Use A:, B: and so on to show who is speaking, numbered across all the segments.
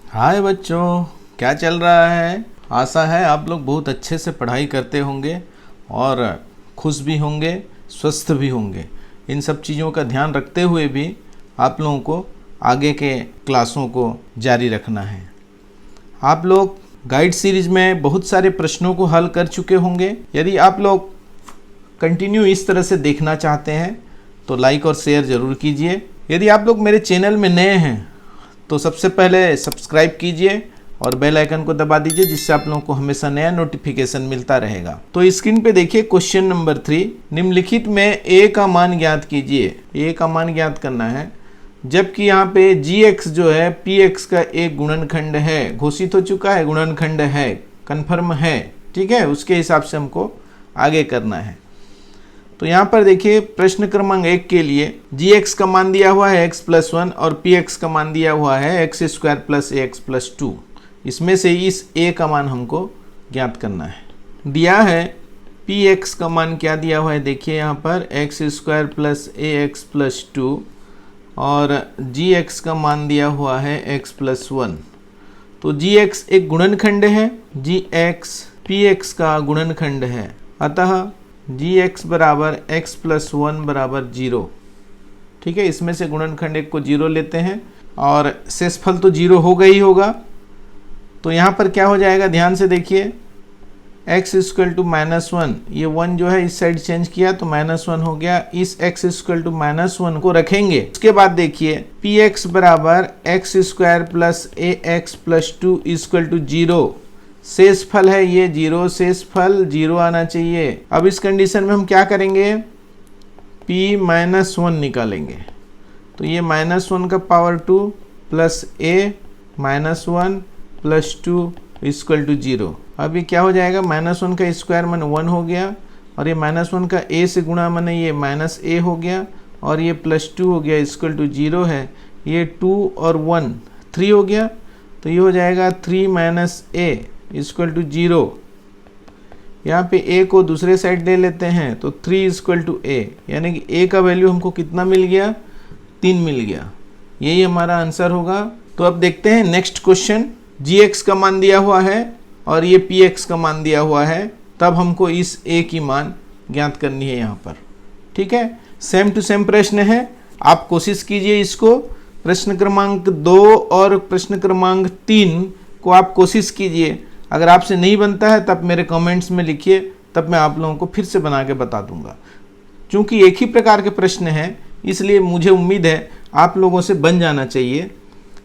A: हाय बच्चों, क्या चल रहा है। आशा है आप लोग बहुत अच्छे से पढ़ाई करते होंगे और खुश भी होंगे, स्वस्थ भी होंगे। इन सब चीज़ों का ध्यान रखते हुए भी आप लोगों को आगे के क्लासों को जारी रखना है। आप लोग गाइड सीरीज में बहुत सारे प्रश्नों को हल कर चुके होंगे। यदि आप लोग कंटिन्यू इस तरह से देखना चाहते हैं तो लाइक और शेयर ज़रूर कीजिए। यदि आप लोग मेरे चैनल में नए हैं तो सबसे पहले सब्सक्राइब कीजिए और बेल आइकन को दबा दीजिए, जिससे आप लोगों को हमेशा नया नोटिफिकेशन मिलता रहेगा। तो स्क्रीन पे देखिए क्वेश्चन नंबर 3, निम्नलिखित में a का मान ज्ञात कीजिए। a का मान ज्ञात करना है, जबकि यहाँ पे gx जो है px का एक गुणनखंड है, घोषित हो चुका है, गुणनखंड है, कन्फर्म है, ठीक है। उसके हिसाब से हमको आगे करना है। तो यहाँ पर देखिए प्रश्न क्रमांक 1 के लिए gx का मान दिया हुआ है x+1 और px का मान दिया हुआ है x² + ax+2। इसमें से इस a का मान हमको ज्ञात करना है। दिया है px का मान क्या दिया हुआ है, देखिए यहाँ पर x² + ax+2 और gx का मान दिया हुआ है x+1। तो gx एक गुणनखंड है, gx px का गुणनखंड है, अतः gx बराबर x+1 बराबर 0। ठीक है, इसमें से गुणनखंड एक को 0 लेते हैं और शेषफल तो 0 होगा ही होगा। तो यहाँ पर क्या हो जाएगा, ध्यान से देखिए, x = -1, ये 1 जो है इस साइड चेंज किया तो -1 हो गया। इस x = -1 को रखेंगे। उसके बाद देखिए px बराबर x² + ax+2 = 0। शेषफल है ये 0, शेषफल 0 आना चाहिए। अब इस कंडीशन में हम क्या करेंगे, p-1 निकालेंगे। तो ये -1 का पावर 2 प्लस a -1 + 2 = 0। अब ये क्या हो जाएगा, -1 का स्क्वायर माने 1 हो गया और ये -1 का a से गुणा माने ये -a हो गया और ये +2 हो गया = 0 है। ये 2 और 1 3 हो गया, तो ये हो जाएगा 3 - a = 0। यहाँ पे a को दूसरे साइड ले लेते हैं तो 3 = a, यानी कि a का वैल्यू हमको कितना मिल गया, 3 मिल गया। यही हमारा आंसर होगा। तो अब देखते हैं नेक्स्ट क्वेश्चन। gx का मान दिया हुआ है और ये px का मान दिया हुआ है, तब हमको इस a की मान ज्ञात करनी है यहाँ पर। ठीक है, सेम टू सेम प्रश्न है, आप कोशिश कीजिए इसको। प्रश्न क्रमांक 2 और प्रश्न क्रमांक 3 को आप कोशिश कीजिए। अगर आपसे नहीं बनता है तब मेरे कमेंट्स में लिखिए, तब मैं आप लोगों को फिर से बना के बता दूंगा। क्योंकि एक ही प्रकार के प्रश्न हैं, इसलिए मुझे उम्मीद है आप लोगों से बन जाना चाहिए,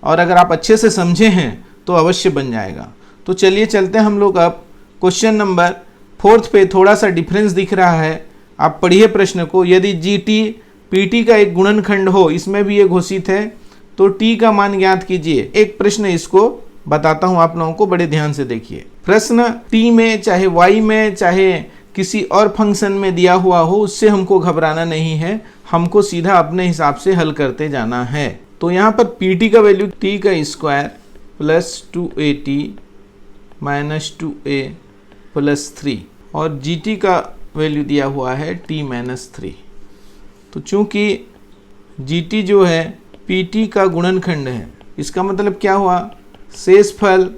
A: और अगर आप अच्छे से समझे हैं तो अवश्य बन जाएगा। तो चलिए चलते हैं हम लोग अब क्वेश्चन नंबर 4 पे। थोड़ा सा डिफरेंस दिख रहा है, आप पढ़िए प्रश्न को। यदि GT PT का एक गुणनखंड हो, इसमें भी ये घोषित है, तो T का मान ज्ञात कीजिए। एक प्रश्न इसको बताता हूं आप लोगों को, बड़े ध्यान से देखिए। प्रश्न T में चाहे Y में चाहे किसी और फंक्शन में दिया हुआ हो, उससे हमको घबराना नहीं है, हमको सीधा अपने हिसाब से हल करते जाना है। तो यहाँ पर PT का वैल्यू t का square plus 2at minus 2a plus 3 और GT का वैल्यू दिया हुआ है t-3। तो चूंकि GT जो है PT का गुणनखंड है, इसका मतलब क्या हुआ, शेषफल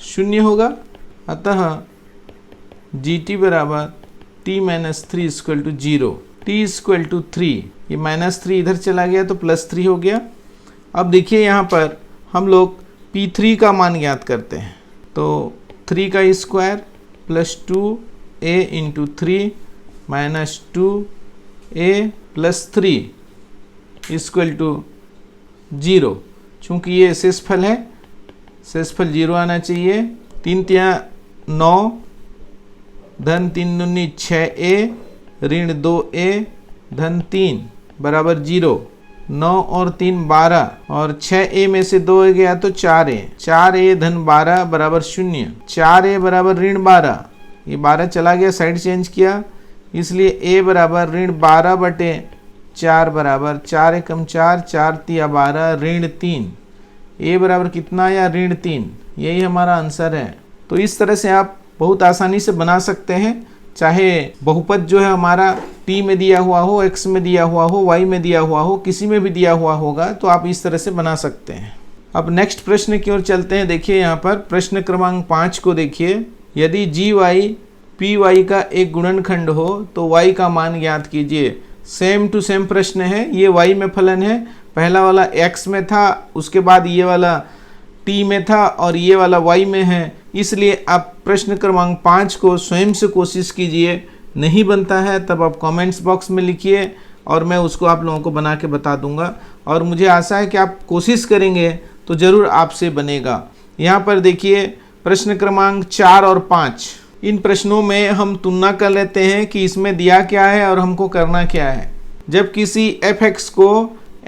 A: 0 होगा, अतः GT बराबर t-3 = 0। t = 3, ये -3 इधर चला गया तो +3 हो गया। अब देखिए यहाँ पर हम लोग P3 का मान ज्ञात करते हैं। तो 3 का square plus 2a × 3 minus 2a plus 3 = 0। चूँकि ये शेषफल है, शेषफल 0 आना चाहिए। 3 × 9 धन 3 दूनी 6a ऋण 2a धन 3 बराबर 0। 9 और 3 12 और 6a में से 2 गया तो 4a, 4a धन 12 बराबर 0। 4a बराबर ऋण 12, ये 12 चला गया, साइड चेंज किया, इसलिए a बराबर ऋण 12/4 बराबर 4 एकम 4, 4 तिया 12 ऋण 3। a बराबर कितना आया, ऋण 3। यही हमारा आंसर है। तो इस तरह से आप बहुत आसानी से बना सकते हैं, चाहे बहुपद जो है हमारा t में दिया हुआ हो, x में दिया हुआ हो, y में दिया हुआ हो, किसी में भी दिया हुआ होगा, तो आप इस तरह से बना सकते हैं। अब नेक्स्ट प्रश्न की ओर चलते हैं। देखिए यहाँ पर प्रश्न क्रमांक 5 को देखिए। यदि जी वाई पी वाई का एक गुणनखंड हो तो y का मान ज्ञात कीजिए। सेम टू सेम प्रश्न है, ये y में फलन है, पहला वाला x में था, उसके बाद ये वाला t में था और ये वाला y में है। इसलिए आप प्रश्न क्रमांक 5 को स्वयं से कोशिश कीजिए, नहीं बनता है तब आप कमेंट्स बॉक्स में लिखिए और मैं उसको आप लोगों को बना के बता दूंगा। और मुझे आशा है कि आप कोशिश करेंगे तो ज़रूर आपसे बनेगा। यहाँ पर देखिए प्रश्न क्रमांक 4 और 5, इन प्रश्नों में हम तुलना कर लेते हैं कि इसमें दिया क्या है और हमको करना क्या है। जब किसी f(x) को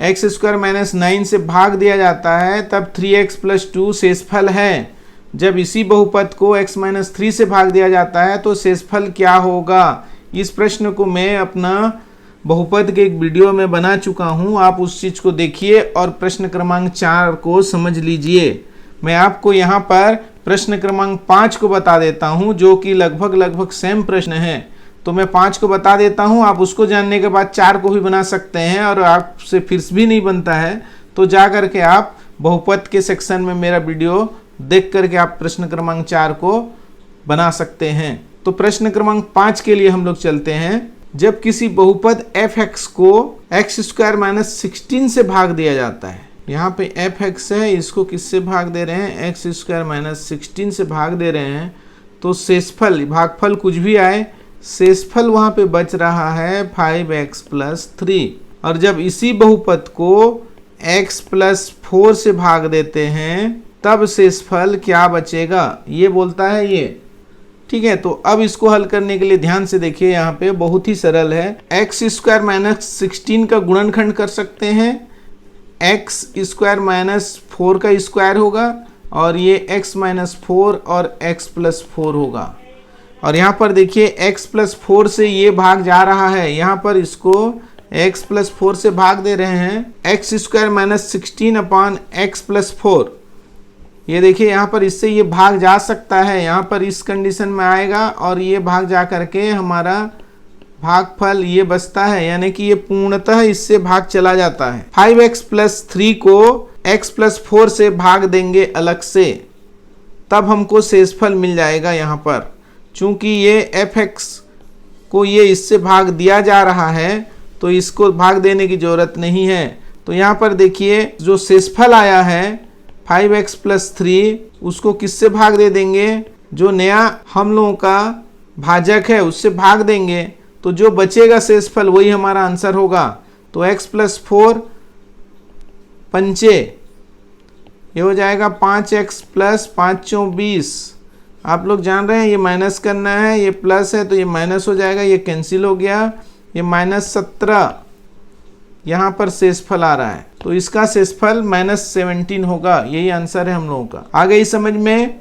A: x² - 9 से भाग दिया जाता है तब 3x + 2 शेषफल है। जब इसी बहुपद को x - 3 से भाग दिया जाता है तो शेषफल क्या होगा। इस प्रश्न को मैं अपना बहुपद के एक वीडियो में बना चुका हूं, आप उस चीज़ को देखिए और प्रश्न क्रमांक 4 को समझ लीजिए। मैं आपको यहाँ पर प्रश्न क्रमांक 5 को बता देता हूं जो कि लगभग सेम प्रश्न है। तो मैं 5 को बता देता हूं, आप उसको जानने के बाद 4 को भी बना सकते हैं। और आपसे फिर भी नहीं बनता है तो जा करके आप बहुपद के सेक्शन में मेरा वीडियो देख करके आप प्रश्न क्रमांक 4 को बना सकते हैं। तो प्रश्न क्रमांक 5 के लिए हम लोग चलते हैं। जब किसी बहुपद f(x) को x² - 16 से भाग दिया जाता है, यहाँ पे f(x) है, इसको किससे भाग दे रहे हैं, x² - 16 से भाग दे रहे हैं, तो शेषफल, भागफल कुछ भी आए, शेषफल वहाँ पे बच रहा है 5x + 3। और जब इसी बहुपद को x + 4 से भाग देते हैं तब शेषफल क्या बचेगा, ये बोलता है ये। ठीक है, तो अब इसको हल करने के लिए ध्यान से देखिए, यहाँ पे बहुत ही सरल है। x² - 16 का गुणनखंड कर सकते हैं, x² - 4 का स्क्वायर होगा और ये x - 4 और x + 4 होगा। और यहाँ पर देखिए x + 4 से ये भाग जा रहा है, यहाँ पर इसको x + 4 से भाग दे रहे हैं, x² - 16 x + 4। ये देखिए यहाँ पर इससे ये भाग जा सकता है, यहाँ पर इस कंडीशन में आएगा और ये भाग जा करके हमारा भागफल ये बचता है, यानी कि ये पूर्णतः इससे भाग चला जाता है। 5x + 3 को x + 4 से भाग देंगे अलग से, तब हमको शेषफल मिल जाएगा। यहाँ पर चूंकि ये f(x) को ये इससे भाग दिया जा रहा है तो इसको भाग देने की जरूरत नहीं है। तो यहाँ पर देखिए जो शेषफल आया है 5x + 3, उसको किससे भाग दे देंगे, जो नया हम लोगों का भाजक है उससे भाग देंगे, तो जो बचेगा शेषफल वही हमारा आंसर होगा। तो x + 4 पंचे, ये हो जाएगा 5x + 5 × 20। आप लोग जान रहे हैं ये माइनस करना है, ये प्लस है तो ये माइनस हो जाएगा, ये कैंसिल हो गया, ये -17 यहाँ पर शेषफल आ रहा है, तो इसका शेषफल -17 होगा। यही आंसर है हम लोगों का। आ गई समझ में?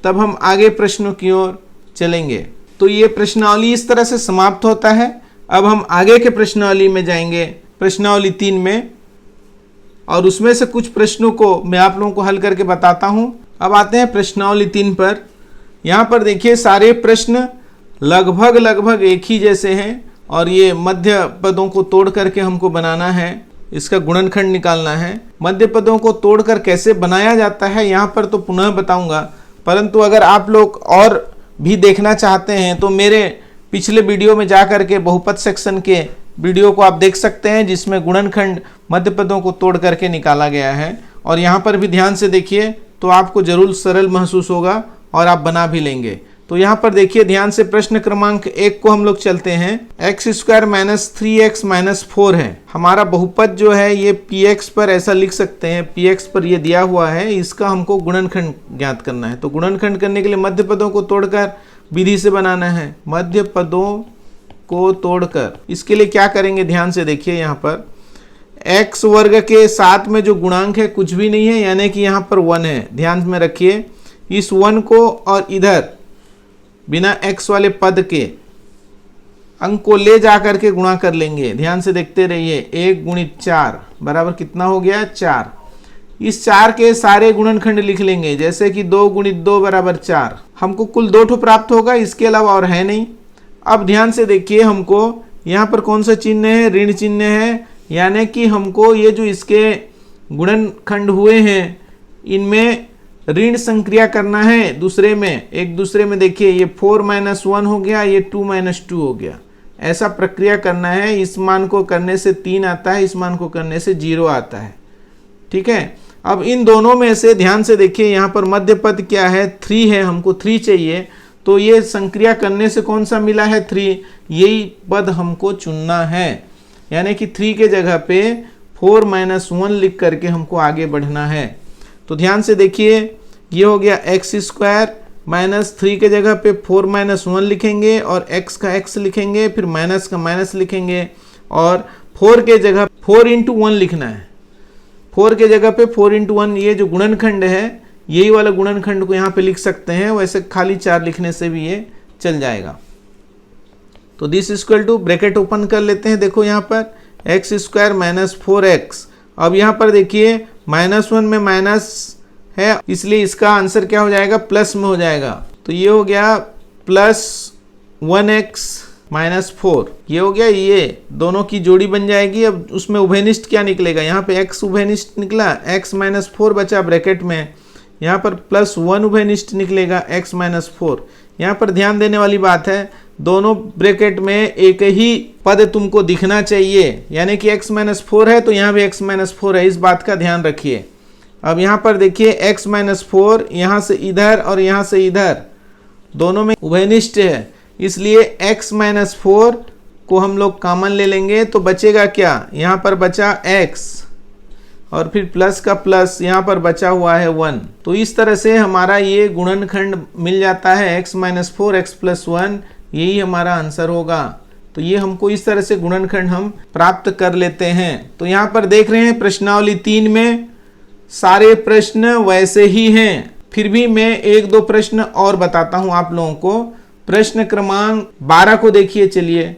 A: तब हम आगे प्रश्नों की ओर चलेंगे। तो ये प्रश्नावली इस तरह से समाप्त होता है। अब हम आगे के प्रश्नावली में जाएंगे, प्रश्नावली 3 में, और उसमें से कुछ प्रश्नों को मैं आप लोगों को हल करके बताता हूं। अब आते हैं प्रश्नावली 3 पर। यहाँ पर देखिए सारे प्रश्न लगभग एक ही जैसे हैं और ये मध्य पदों को तोड़ करके हमको बनाना है, इसका गुणनखंड निकालना है। मध्य पदों को तोड़कर कैसे बनाया जाता है यहाँ पर तो पुनः बताऊंगा, परंतु अगर आप लोग और भी देखना चाहते हैं तो मेरे पिछले वीडियो में जा करके बहुपद सेक्शन के वीडियो को आप देख सकते हैं, जिसमें गुणनखंड मध्य पदों को तोड़ करके निकाला गया है। और यहाँ पर भी ध्यान से देखिए तो आपको जरूर सरल महसूस होगा और आप बना भी लेंगे। तो यहाँ पर देखिए ध्यान से, प्रश्न क्रमांक 1 को हम लोग चलते हैं। x² - 3x - 4 है हमारा बहुपद जो है, ये px पर ऐसा लिख सकते हैं, px पर ये दिया हुआ है, इसका हमको गुणनखंड ज्ञात करना है। तो गुणनखंड करने के लिए मध्य पदों को तोड़कर विधि से बनाना है, मध्य पदों को तोड़कर। इसके लिए क्या करेंगे ध्यान से देखिए, यहाँ पर x² के साथ में जो गुणांक है कुछ भी नहीं है, यानी कि यहाँ पर 1 है। ध्यान में रखिए, इस 1 को और इधर बिना x वाले पद के अंक को ले जा करके गुणा कर लेंगे। ध्यान से देखते रहिए, 1 × 4 बराबर कितना हो गया, 4। इस 4 के सारे गुणनखंड लिख लेंगे, जैसे कि 2 × 2 बराबर 4। हमको कुल 2 ठो प्राप्त होगा, इसके अलावा और है नहीं। अब ध्यान से देखिए, हमको यहाँ पर कौन सा चिन्ह है, ऋण चिन्ह है, यानी कि हमको ये जो इसके गुणनखंड हुए हैं इनमें ऋण संक्रिया करना है दूसरे में, एक दूसरे में। देखिए ये 4 - 1 हो गया, ये 2 - 2 हो गया। ऐसा प्रक्रिया करना है। इस मान को करने से 3 आता है, इस मान को करने से 0 आता है। ठीक है, अब इन दोनों में से ध्यान से देखिए, यहाँ पर मध्य पद क्या है, 3 है, हमको 3 चाहिए। तो ये संक्रिया करने से कौन सा मिला है, 3, यही पद हमको चुनना है। यानी कि 3 के जगह पे 4 - 1 लिख करके हमको आगे बढ़ना है। तो ध्यान से देखिए, ये हो गया x² -3 के जगह पे 4 - 1 लिखेंगे और x का x लिखेंगे, फिर माइनस का माइनस लिखेंगे और 4 के जगह 4 × 1 लिखना है। 4 के जगह पे 4 × 1, ये जो गुणनखंड है, यही वाला गुणनखंड को यहाँ पे लिख सकते हैं। वैसे खाली 4 लिखने से भी ये चल जाएगा। तो this equal to, bracket open कर लेते हैं। देखो यहाँ पर x² - 4x। अब यहाँ पर देखिए -1 में माइनस है, इसलिए इसका आंसर क्या हो जाएगा, प्लस में हो जाएगा। तो ये हो गया +1x - 4, ये हो गया, ये दोनों की जोड़ी बन जाएगी। अब उसमें उभयनिष्ठ क्या निकलेगा, यहाँ पे x उभयनिष्ठ निकला, x - 4 बचा ब्रैकेट में, यहाँ पर +1 उभयनिष्ठ निकलेगा, x - 4। यहाँ पर ध्यान देने वाली बात है, दोनों ब्रैकेट में एक ही पद तुमको दिखना चाहिए। यानी कि x - 4 है तो यहाँ भी x - 4 है, इस बात का ध्यान रखिए। अब यहाँ पर देखिए x - 4 यहाँ से इधर और यहाँ से इधर दोनों में उभयनिष्ठ है, इसलिए x - 4 को हम लोग कॉमन ले लेंगे। तो बचेगा क्या, यहाँ पर बचा x और फिर प्लस का प्लस, यहाँ पर बचा हुआ है 1। तो इस तरह से हमारा ये गुणनखंड मिल जाता है, x - 4 x + 1, यही हमारा आंसर होगा। तो ये हमको इस तरह से गुणनखंड हम प्राप्त कर लेते हैं। तो यहाँ पर देख रहे हैं प्रश्नावली 3 में सारे प्रश्न वैसे ही हैं। फिर भी मैं 1-2 प्रश्न और बताता हूं आप लोगों को। प्रश्न क्रमांक 12 को देखिए, चलिए,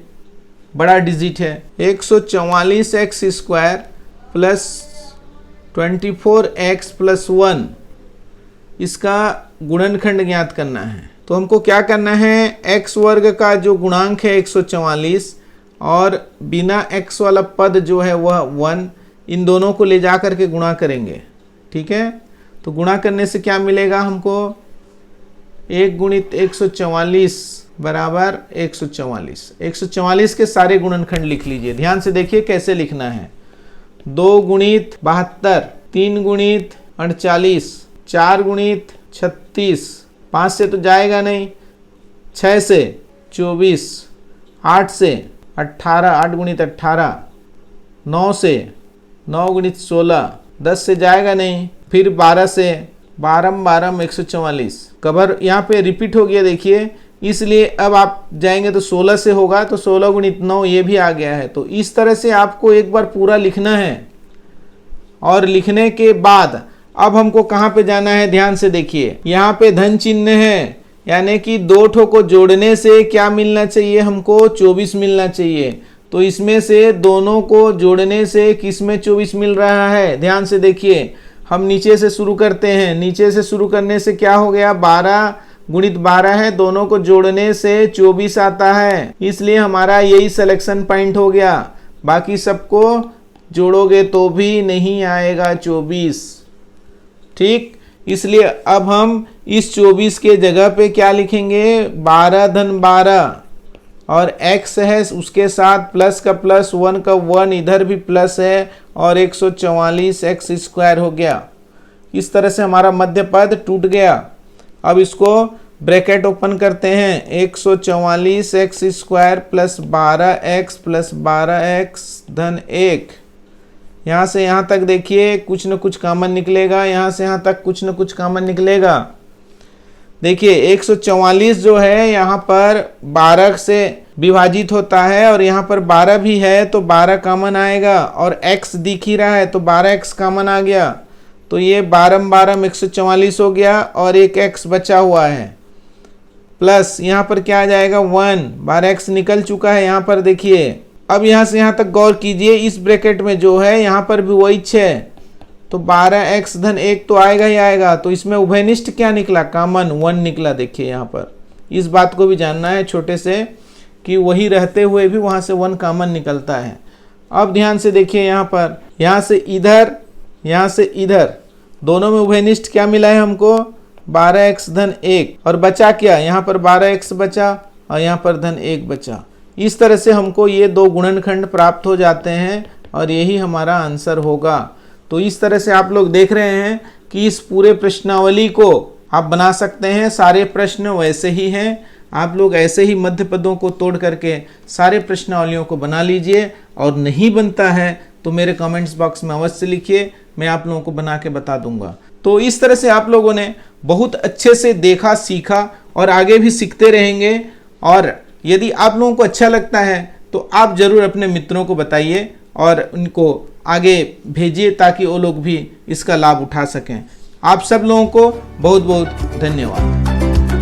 A: बड़ा डिजिट है। 144x² + 24x + 1, इसका गुणनखंड ज्ञात करना है। तो हमको क्या करना है, x वर्ग का जो गुणांक है 144 और बिना x वाला पद जो है वह 1, इन दोनों को ले जा करके गुणा करेंगे। ठीक है, तो गुणा करने से क्या मिलेगा हमको, 1 × 144 बराबर 144। 144 के सारे गुणनखंड लिख लीजिए। ध्यान से देखिए कैसे लिखना है, 2 × 72, 3 × 48, 4 × 36, 5 से तो जाएगा नहीं, 6 से 24, 8 से 18, 8 × 18, 9 से 9 × 16, 10 से जाएगा नहीं, फिर 12 से 12 12 144, कवर यहाँ पे रिपीट हो गया देखिए, इसलिए अब आप जाएंगे तो 16 से होगा, तो 16 × 9 ये भी आ गया है। तो इस तरह से आपको एक बार पूरा लिखना है और लिखने के बाद अब हमको कहाँ पे जाना है, ध्यान से देखिए, यहाँ पे धन चिन्ह है, यानी कि 2 ठो को जोड़ने से क्या मिलना चाहिए हमको, 24 मिलना चाहिए। तो इसमें से दोनों को जोड़ने से किस में 24 मिल रहा है, ध्यान से देखिए। हम नीचे से शुरू करते हैं, नीचे से शुरू करने से क्या हो गया, 12 × 12 है, दोनों को जोड़ने से 24 आता है, इसलिए हमारा यही सिलेक्शन पॉइंट हो गया। बाकी सबको जोड़ोगे तो भी नहीं आएगा 24। ठीक, इसलिए अब हम इस 24 के जगह पे क्या लिखेंगे, 12 धन 12 और x है उसके साथ प्लस का प्लस, 1 का 1, इधर भी प्लस है और 144x² हो गया। इस तरह से हमारा मध्य पद टूट गया। अब इसको ब्रैकेट ओपन करते हैं, 144x² + 12x + 12x धन 1। यहाँ से यहाँ तक देखिए कुछ न कुछ कॉमन निकलेगा, यहाँ से यहाँ तक कुछ न कुछ कॉमन निकलेगा। देखिए 144 जो है यहाँ पर 12 से विभाजित होता है और यहाँ पर 12 भी है तो 12 कॉमन आएगा और x दिख ही रहा है तो 12x कॉमन आ गया। तो ये 12 12 144 हो गया और एक x बचा हुआ है, प्लस यहाँ पर क्या आ जाएगा 1, 12x निकल चुका है यहाँ पर देखिए। अब यहाँ से यहाँ तक गौर कीजिए, इस ब्रैकेट में जो है यहाँ पर भी वही 6, तो 12x धन 1 तो आएगा ही आएगा। तो इसमें उभयनिष्ठ क्या निकला, कॉमन 1 निकला। देखिए यहाँ पर इस बात को भी जानना है छोटे से कि वही रहते हुए भी वहाँ से 1 कॉमन निकलता है। अब ध्यान से देखिए यहाँ पर, यहाँ से इधर, यहाँ से इधर दोनों में उभयनिष्ठ क्या मिला है हमको, 12x धन 1, और बचा क्या, यहाँ पर 12x बचा और यहाँ पर धन 1 बचा। इस तरह से हमको ये दो गुणनखंड प्राप्त हो जाते हैं और यही हमारा आंसर होगा। तो इस तरह से आप लोग देख रहे हैं कि इस पूरे प्रश्नावली को आप बना सकते हैं। सारे प्रश्न वैसे ही हैं, आप लोग ऐसे ही मध्य पदों को तोड़ करके सारे प्रश्नावलियों को बना लीजिए, और नहीं बनता है तो मेरे कमेंट्स बॉक्स में अवश्य लिखिए, मैं आप लोगों को बना के बता दूंगा। तो इस तरह से आप लोगों ने बहुत अच्छे से देखा, सीखा और आगे भी सीखते रहेंगे। और यदि आप लोगों को अच्छा लगता है तो आप ज़रूर अपने मित्रों को बताइए और उनको आगे भेजिए ताकि वो लोग भी इसका लाभ उठा सकें। आप सब लोगों को बहुत बहुत धन्यवाद।